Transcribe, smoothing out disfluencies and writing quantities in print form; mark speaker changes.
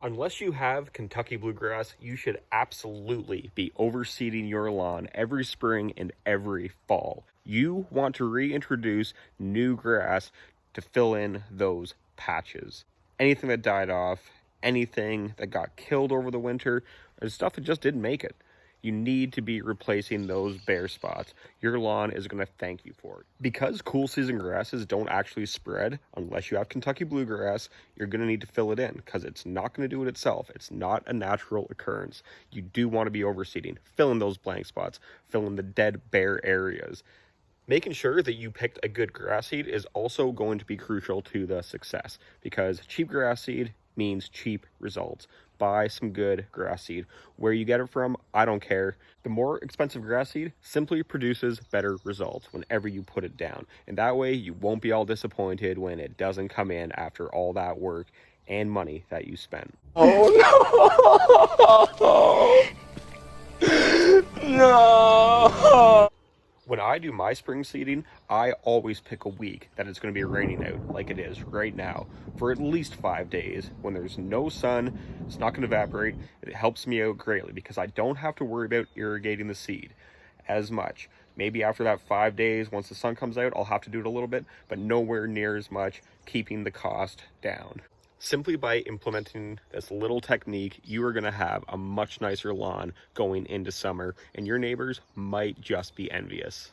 Speaker 1: Unless you have Kentucky bluegrass, you should absolutely be overseeding your lawn every spring and every fall. You want to reintroduce new grass to fill in those patches. Anything that died off, anything that got killed over the winter, or stuff that just didn't make it. You need to be replacing those bare spots. Your lawn is going to thank you for it. Because cool season grasses don't actually spread unless you have Kentucky bluegrass, you're going to need to fill it in because it's not going to do it itself. It's not a natural occurrence. You do want to be overseeding. Fill in those blank spots. Fill in the dead bare areas. Making sure that you picked a good grass seed is also going to be crucial to the success because cheap grass seed means cheap results. Buy some good grass seed. Where you get it from, I don't care. The more expensive grass seed simply produces better results whenever you put it down. And that way you won't be all disappointed when it doesn't come in after all that work and money that you spent.
Speaker 2: Oh no! No!
Speaker 1: When I do my spring seeding, I always pick a week that it's going to be raining out like it is right now for at least 5 days. When there's no sun, it's not going to evaporate. It helps me out greatly because I don't have to worry about irrigating the seed as much. Maybe after that 5 days, once the sun comes out, I'll have to do it a little bit, but nowhere near as much, keeping the cost down. Simply by implementing this little technique, you are going to have a much nicer lawn going into summer, and your neighbors might just be envious.